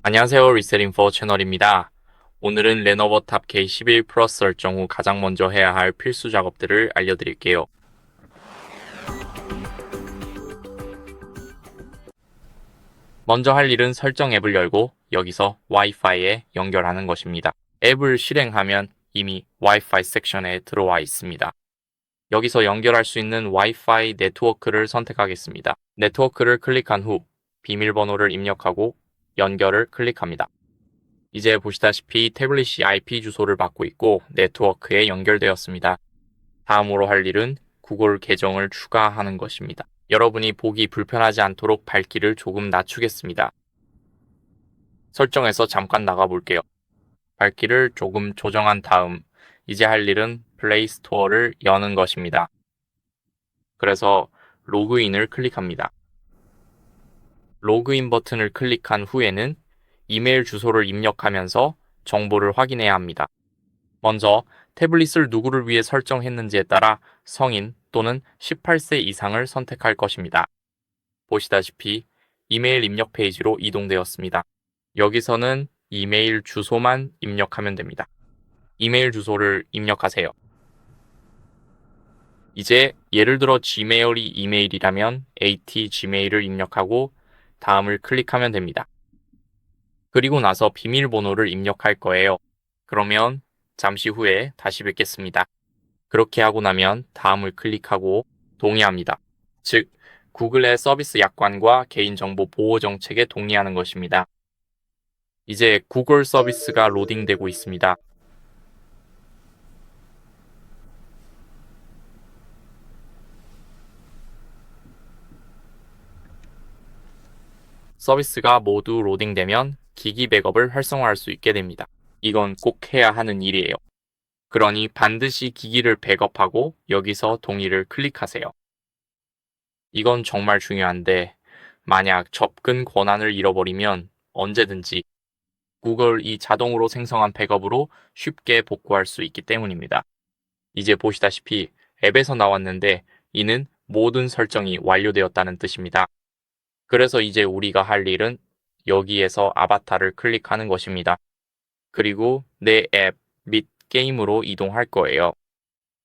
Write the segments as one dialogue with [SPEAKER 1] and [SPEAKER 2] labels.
[SPEAKER 1] 안녕하세요. 리셋인포 채널입니다. 오늘은 레노버 탑 K11 플러스 설정 후 가장 먼저 해야 할 필수 작업들을 알려드릴게요. 먼저 할 일은 설정 앱을 열고 여기서 와이파이에 연결하는 것입니다. 앱을 실행하면 이미 와이파이 섹션에 들어와 있습니다. 여기서 연결할 수 있는 와이파이 네트워크를 선택하겠습니다. 네트워크를 클릭한 후 비밀번호를 입력하고 연결을 클릭합니다. 이제 보시다시피 태블릿이 IP 주소를 받고 있고 네트워크에 연결되었습니다. 다음으로 할 일은 구글 계정을 추가하는 것입니다. 여러분이 보기 불편하지 않도록 밝기를 조금 낮추겠습니다. 설정에서 잠깐 나가볼게요. 밝기를 조금 조정한 다음 이제 할 일은 플레이 스토어를 여는 것입니다. 그래서 로그인을 클릭합니다. 로그인 버튼을 클릭한 후에는 이메일 주소를 입력하면서 정보를 확인해야 합니다. 먼저 태블릿을 누구를 위해 설정했는지에 따라 성인 또는 18세 이상을 선택할 것입니다. 보시다시피 이메일 입력 페이지로 이동되었습니다. 여기서는 이메일 주소만 입력하면 됩니다. 이메일 주소를 입력하세요. 이제 예를 들어 Gmail이 이메일이라면 AT-Gmail을 입력하고 다음을 클릭하면 됩니다. 그리고 나서 비밀번호를 입력할 거예요. 그러면 잠시 후에 다시 뵙겠습니다. 그렇게 하고 나면 다음을 클릭하고 동의합니다. 즉, 구글의 서비스 약관과 개인정보 보호 정책에 동의하는 것입니다. 이제 구글 서비스가 로딩되고 있습니다. 서비스가 모두 로딩되면 기기 백업을 활성화할 수 있게 됩니다. 이건 꼭 해야 하는 일이에요. 그러니 반드시 기기를 백업하고 여기서 동의를 클릭하세요. 이건 정말 중요한데 만약 접근 권한을 잃어버리면 언제든지 구글이 자동으로 생성한 백업으로 쉽게 복구할 수 있기 때문입니다. 이제 보시다시피 앱에서 나왔는데 이는 모든 설정이 완료되었다는 뜻입니다. 그래서 이제 우리가 할 일은 여기에서 아바타를 클릭하는 것입니다. 그리고 내 앱 및 게임으로 이동할 거예요.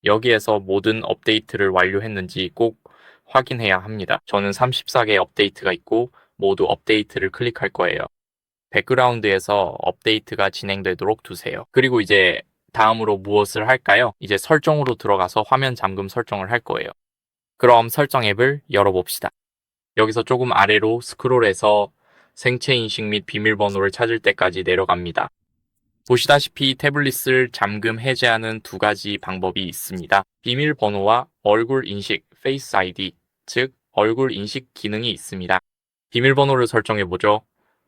[SPEAKER 1] 여기에서 모든 업데이트를 완료했는지 꼭 확인해야 합니다. 저는 34개 업데이트가 있고 모두 업데이트를 클릭할 거예요. 백그라운드에서 업데이트가 진행되도록 두세요. 그리고 이제 다음으로 무엇을 할까요? 이제 설정으로 들어가서 화면 잠금 설정을 할 거예요. 그럼 설정 앱을 열어봅시다. 여기서 조금 아래로 스크롤해서 생체 인식 및 비밀번호를 찾을 때까지 내려갑니다. 보시다시피 태블릿을 잠금 해제하는 두 가지 방법이 있습니다. 비밀번호와 얼굴 인식, Face ID, 즉 얼굴 인식 기능이 있습니다. 비밀번호를 설정해보죠.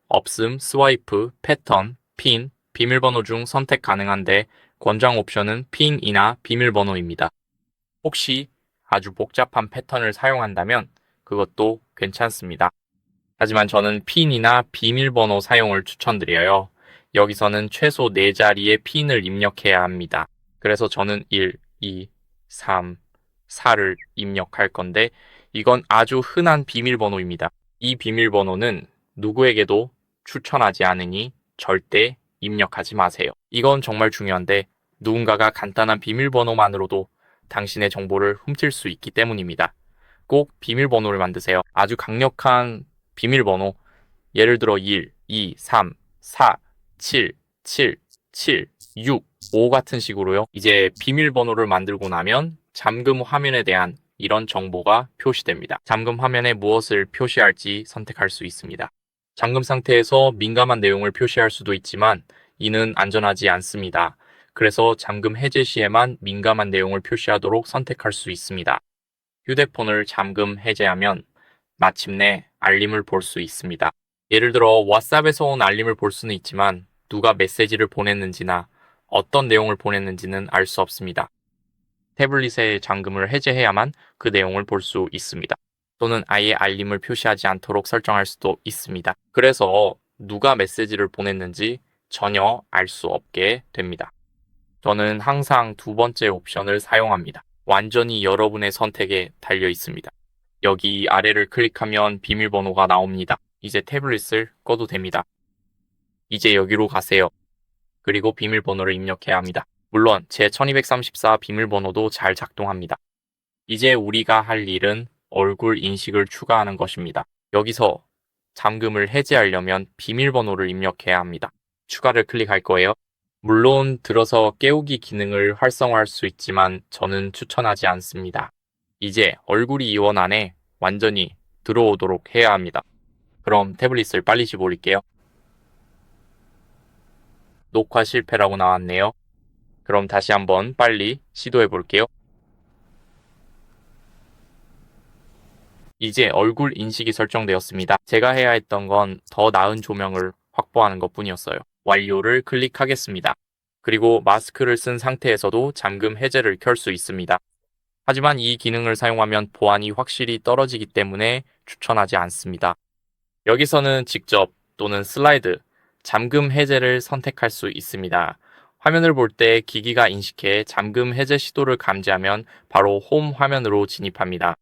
[SPEAKER 1] 없음, 스와이프, 패턴, 핀, 비밀번호 중 선택 가능한데 권장 옵션은 핀이나 비밀번호입니다. 혹시 아주 복잡한 패턴을 사용한다면 그것도 괜찮습니다. 하지만 저는 핀이나 비밀번호 사용을 추천드려요. 여기서는 최소 4자리의 핀을 입력해야 합니다. 그래서 저는 1, 2, 3, 4를 입력할 건데 이건 아주 흔한 비밀번호입니다. 이 비밀번호는 누구에게도 추천하지 않으니 절대 입력하지 마세요. 이건 정말 중요한데 누군가가 간단한 비밀번호만으로도 당신의 정보를 훔칠 수 있기 때문입니다. 꼭 비밀번호를 만드세요. 아주 강력한 비밀번호, 예를 들어 1, 2, 3, 4, 7, 7, 7, 6, 5 같은 식으로요. 이제 비밀번호를 만들고 나면 잠금 화면에 대한 이런 정보가 표시됩니다. 잠금 화면에 무엇을 표시할지 선택할 수 있습니다. 잠금 상태에서 민감한 내용을 표시할 수도 있지만 이는 안전하지 않습니다. 그래서 잠금 해제 시에만 민감한 내용을 표시하도록 선택할 수 있습니다. 휴대폰을 잠금 해제하면 마침내 알림을 볼 수 있습니다. 예를 들어 왓츠앱에서 온 알림을 볼 수는 있지만 누가 메시지를 보냈는지나 어떤 내용을 보냈는지는 알 수 없습니다. 태블릿의 잠금을 해제해야만 그 내용을 볼 수 있습니다. 또는 아예 알림을 표시하지 않도록 설정할 수도 있습니다. 그래서 누가 메시지를 보냈는지 전혀 알 수 없게 됩니다. 저는 항상 두 번째 옵션을 사용합니다. 완전히 여러분의 선택에 달려 있습니다. 여기 아래를 클릭하면 비밀번호가 나옵니다. 이제 태블릿을 꺼도 됩니다. 이제 여기로 가세요. 그리고 비밀번호를 입력해야 합니다. 물론 제 1234 비밀번호도 잘 작동합니다. 이제 우리가 할 일은 얼굴 인식을 추가하는 것입니다. 여기서 잠금을 해제하려면 비밀번호를 입력해야 합니다. 추가를 클릭할 거예요. 물론 들어서 깨우기 기능을 활성화할 수 있지만 저는 추천하지 않습니다. 이제 얼굴이 이원 안에 완전히 들어오도록 해야 합니다. 그럼 태블릿을 빨리 집어올릴게요. 녹화 실패라고 나왔네요. 그럼 다시 한번 빨리 시도해 볼게요. 이제 얼굴 인식이 설정되었습니다. 제가 해야 했던 건 더 나은 조명을 확보하는 것 뿐이었어요. 완료를 클릭하겠습니다. 그리고 마스크를 쓴 상태에서도 잠금 해제를 켤 수 있습니다. 하지만 이 기능을 사용하면 보안이 확실히 떨어지기 때문에 추천하지 않습니다. 여기서는 직접 또는 슬라이드, 잠금 해제를 선택할 수 있습니다. 화면을 볼 때 기기가 인식해 잠금 해제 시도를 감지하면 바로 홈 화면으로 진입합니다.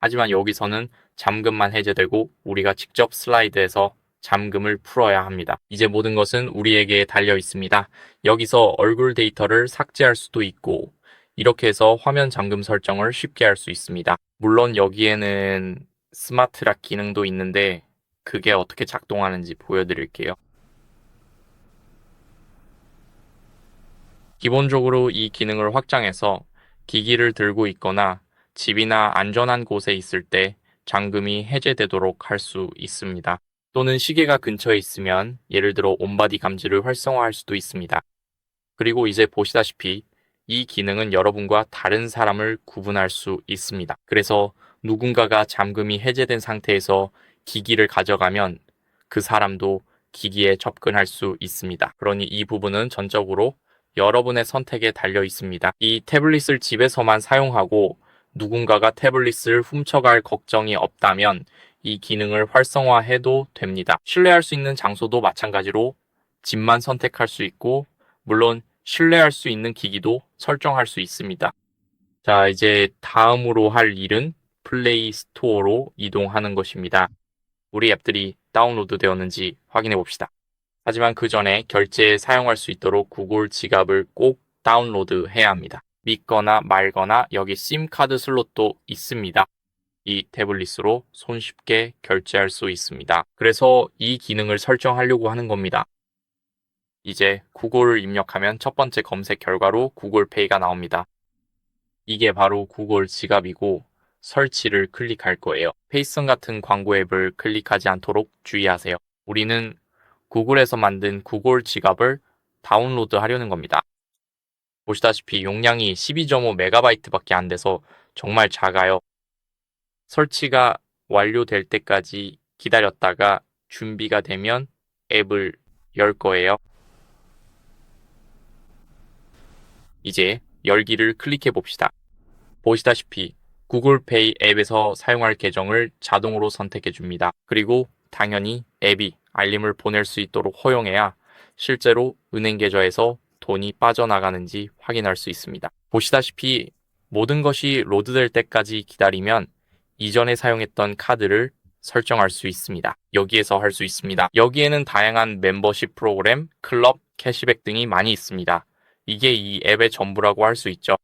[SPEAKER 1] 하지만 여기서는 잠금만 해제되고 우리가 직접 슬라이드해서 잠금을 풀어야 합니다. 이제 모든 것은 우리에게 달려 있습니다. 여기서 얼굴 데이터를 삭제할 수도 있고 이렇게 해서 화면 잠금 설정을 쉽게 할 수 있습니다. 물론 여기에는 스마트락 기능도 있는데 그게 어떻게 작동하는지 보여드릴게요. 기본적으로 이 기능을 확장해서 기기를 들고 있거나 집이나 안전한 곳에 있을 때 잠금이 해제되도록 할 수 있습니다. 또는 시계가 근처에 있으면 예를 들어 온바디 감지를 활성화할 수도 있습니다. 그리고 이제 보시다시피 이 기능은 여러분과 다른 사람을 구분할 수 있습니다. 그래서 누군가가 잠금이 해제된 상태에서 기기를 가져가면 그 사람도 기기에 접근할 수 있습니다. 그러니 이 부분은 전적으로 여러분의 선택에 달려 있습니다. 이 태블릿을 집에서만 사용하고 누군가가 태블릿을 훔쳐갈 걱정이 없다면 이 기능을 활성화해도 됩니다. 신뢰할 수 있는 장소도 마찬가지로 집만 선택할 수 있고 물론 신뢰할 수 있는 기기도 설정할 수 있습니다. 자, 이제 다음으로 할 일은 플레이 스토어로 이동하는 것입니다. 우리 앱들이 다운로드 되었는지 확인해 봅시다. 하지만 그 전에 결제에 사용할 수 있도록 구글 지갑을 꼭 다운로드 해야 합니다. 믿거나 말거나 여기 심카드 슬롯도 있습니다. 이 태블릿으로 손쉽게 결제할 수 있습니다. 그래서 이 기능을 설정하려고 하는 겁니다. 이제 구글을 입력하면 첫 번째 검색 결과로 구글페이가 나옵니다. 이게 바로 구글 지갑이고 설치를 클릭할 거예요. 페이썬 같은 광고 앱을 클릭하지 않도록 주의하세요. 우리는 구글에서 만든 구글 지갑을 다운로드 하려는 겁니다. 보시다시피 용량이 12.5MB밖에 안 돼서 정말 작아요. 설치가 완료될 때까지 기다렸다가 준비가 되면 앱을 열 거예요. 이제 열기를 클릭해 봅시다. 보시다시피 구글페이 앱에서 사용할 계정을 자동으로 선택해 줍니다. 그리고 당연히 앱이 알림을 보낼 수 있도록 허용해야 실제로 은행 계좌에서 돈이 빠져나가는지 확인할 수 있습니다. 보시다시피 모든 것이 로드될 때까지 기다리면 이전에 사용했던 카드를 설정할 수 있습니다. 여기에서 할 수 있습니다. 여기에는 다양한 멤버십 프로그램, 클럽, 캐시백 등이 많이 있습니다. 이게 이 앱의 전부라고 할 수 있죠.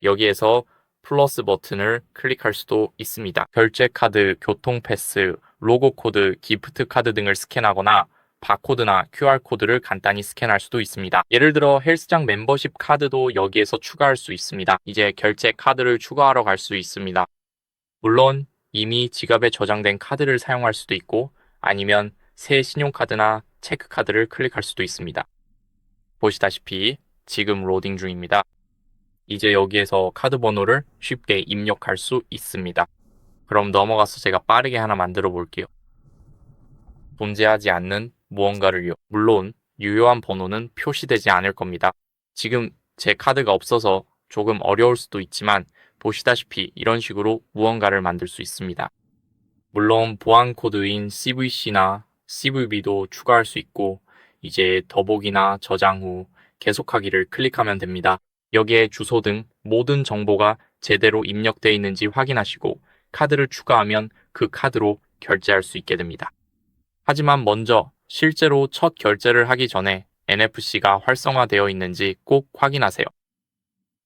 [SPEAKER 1] 여기에서 플러스 버튼을 클릭할 수도 있습니다. 결제 카드, 교통 패스, 로고 코드, 기프트 카드 등을 스캔하거나 바코드나 QR코드를 간단히 스캔할 수도 있습니다. 예를 들어 헬스장 멤버십 카드도 여기에서 추가할 수 있습니다. 이제 결제 카드를 추가하러 갈 수 있습니다. 물론 이미 지갑에 저장된 카드를 사용할 수도 있고 아니면 새 신용카드나 체크카드를 클릭할 수도 있습니다. 보시다시피 지금 로딩 중입니다. 이제 여기에서 카드 번호를 쉽게 입력할 수 있습니다. 그럼 넘어가서 제가 빠르게 하나 만들어 볼게요. 존재하지 않는 무언가를요. 물론 유효한 번호는 표시되지 않을 겁니다. 지금 제 카드가 없어서 조금 어려울 수도 있지만 보시다시피 이런 식으로 무언가를 만들 수 있습니다. 물론 보안 코드인 CVC나 CVV도 추가할 수 있고 이제 더보기나 저장 후 계속하기를 클릭하면 됩니다. 여기에 주소 등 모든 정보가 제대로 입력되어 있는지 확인하시고 카드를 추가하면 그 카드로 결제할 수 있게 됩니다. 하지만 먼저 실제로 첫 결제를 하기 전에 NFC가 활성화되어 있는지 꼭 확인하세요.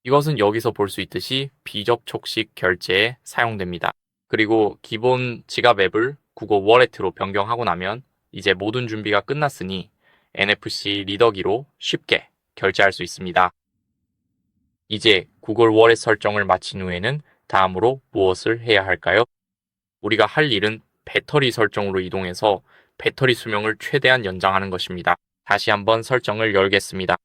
[SPEAKER 1] 이것은 여기서 볼 수 있듯이 비접촉식 결제에 사용됩니다. 그리고 기본 지갑 앱을 구글 워렛으로 변경하고 나면 이제 모든 준비가 끝났으니 NFC 리더기로 쉽게 결제할 수 있습니다. 이제 구글 워렛 설정을 마친 후에는 다음으로 무엇을 해야 할까요? 우리가 할 일은 배터리 설정으로 이동해서 배터리 수명을 최대한 연장하는 것입니다. 다시 한번 설정을 열겠습니다.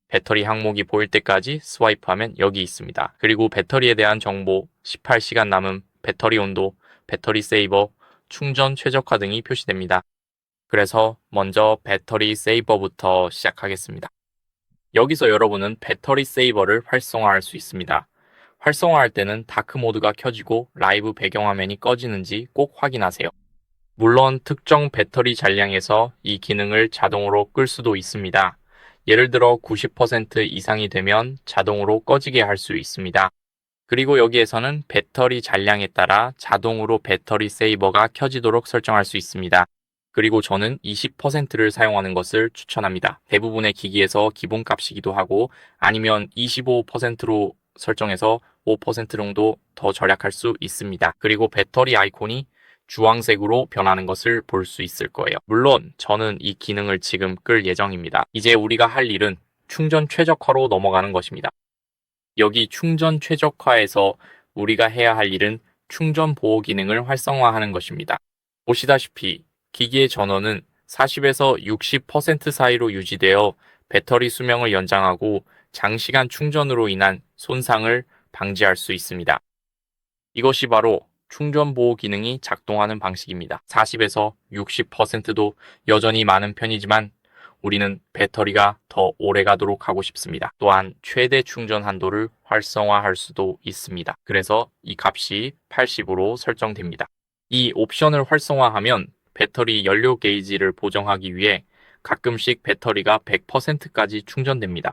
[SPEAKER 1] 배터리 항목이 보일 때까지 스와이프하면 여기 있습니다. 그리고 배터리에 대한 정보, 18시간 남음, 배터리 온도, 배터리 세이버, 충전 최적화 등이 표시됩니다. 그래서 먼저 배터리 세이버부터 시작하겠습니다. 여기서 여러분은 배터리 세이버를 활성화할 수 있습니다. 활성화할 때는 다크 모드가 켜지고 라이브 배경화면이 꺼지는지 꼭 확인하세요. 물론 특정 배터리 잔량에서 이 기능을 자동으로 끌 수도 있습니다. 예를 들어 90% 이상이 되면 자동으로 꺼지게 할 수 있습니다. 그리고 여기에서는 배터리 잔량에 따라 자동으로 배터리 세이버가 켜지도록 설정할 수 있습니다. 그리고 저는 20%를 사용하는 것을 추천합니다. 대부분의 기기에서 기본값이기도 하고 아니면 25%로 설정해서 5% 정도 더 절약할 수 있습니다. 그리고 배터리 아이콘이 주황색으로 변하는 것을 볼 수 있을 거예요. 물론 저는 이 기능을 지금 끌 예정입니다. 이제 우리가 할 일은 충전 최적화로 넘어가는 것입니다. 여기 충전 최적화에서 우리가 해야 할 일은 충전 보호 기능을 활성화하는 것입니다. 보시다시피 기기의 전원은 40에서 60% 사이로 유지되어 배터리 수명을 연장하고 장시간 충전으로 인한 손상을 방지할 수 있습니다. 이것이 바로 충전 보호 기능이 작동하는 방식입니다. 40에서 60%도 여전히 많은 편이지만 우리는 배터리가 더 오래 가도록 하고 싶습니다. 또한 최대 충전 한도를 활성화할 수도 있습니다. 그래서 이 값이 80으로 설정됩니다. 이 옵션을 활성화하면 배터리 연료 게이지를 보정하기 위해 가끔씩 배터리가 100%까지 충전됩니다.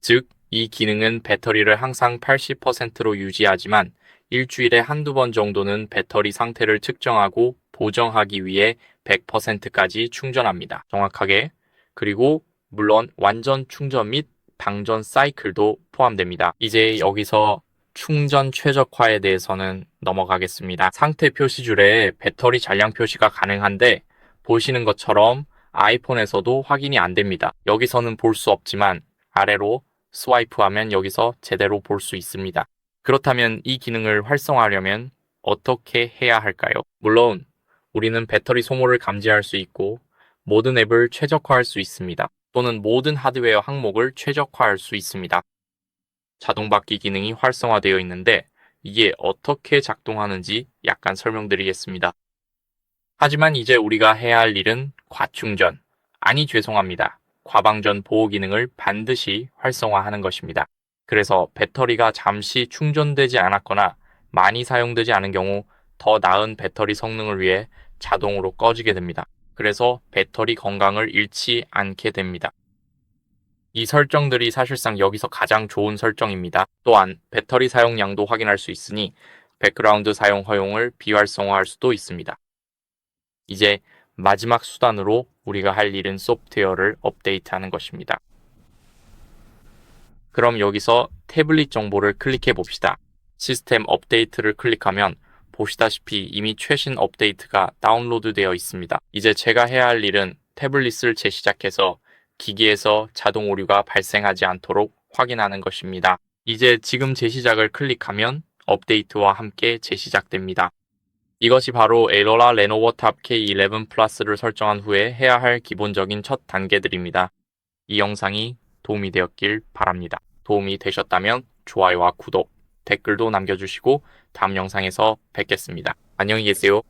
[SPEAKER 1] 즉, 이 기능은 배터리를 항상 80%로 유지하지만 일주일에 한두 번 정도는 배터리 상태를 측정하고 보정하기 위해 100%까지 충전합니다. 정확하게. 그리고 물론 완전 충전 및 방전 사이클도 포함됩니다. 이제 여기서 충전 최적화에 대해서는 넘어가겠습니다. 상태 표시줄에 배터리 잔량 표시가 가능한데 보시는 것처럼 아이폰에서도 확인이 안 됩니다. 여기서는 볼 수 없지만 아래로 스와이프하면 여기서 제대로 볼 수 있습니다. 그렇다면 이 기능을 활성화하려면 어떻게 해야 할까요? 물론 우리는 배터리 소모를 감지할 수 있고 모든 앱을 최적화할 수 있습니다. 또는 모든 하드웨어 항목을 최적화할 수 있습니다. 자동 바퀴 기능이 활성화되어 있는데 이게 어떻게 작동하는지 약간 설명드리겠습니다. 하지만 이제 우리가 해야 할 일은 과충전, 아니 죄송합니다. 과방전 보호 기능을 반드시 활성화하는 것입니다. 그래서 배터리가 잠시 충전되지 않았거나 많이 사용되지 않은 경우 더 나은 배터리 성능을 위해 자동으로 꺼지게 됩니다. 그래서 배터리 건강을 잃지 않게 됩니다. 이 설정들이 사실상 여기서 가장 좋은 설정입니다. 또한 배터리 사용량도 확인할 수 있으니 백그라운드 사용 허용을 비활성화할 수도 있습니다. 이제 마지막 수단으로 우리가 할 일은 소프트웨어를 업데이트하는 것입니다. 그럼 여기서 태블릿 정보를 클릭해 봅시다. 시스템 업데이트를 클릭하면 보시다시피 이미 최신 업데이트가 다운로드 되어 있습니다. 이제 제가 해야 할 일은 태블릿을 재시작해서 기기에서 자동 오류가 발생하지 않도록 확인하는 것입니다. 이제 지금 재시작을 클릭하면 업데이트와 함께 재시작됩니다. 이것이 바로 에러라 레노버 탑 K11 플러스를 설정한 후에 해야 할 기본적인 첫 단계들입니다. 이 영상이 도움이 되었길 바랍니다. 도움이 되셨다면 좋아요와 구독, 댓글도 남겨주시고 다음 영상에서 뵙겠습니다. 안녕히 계세요.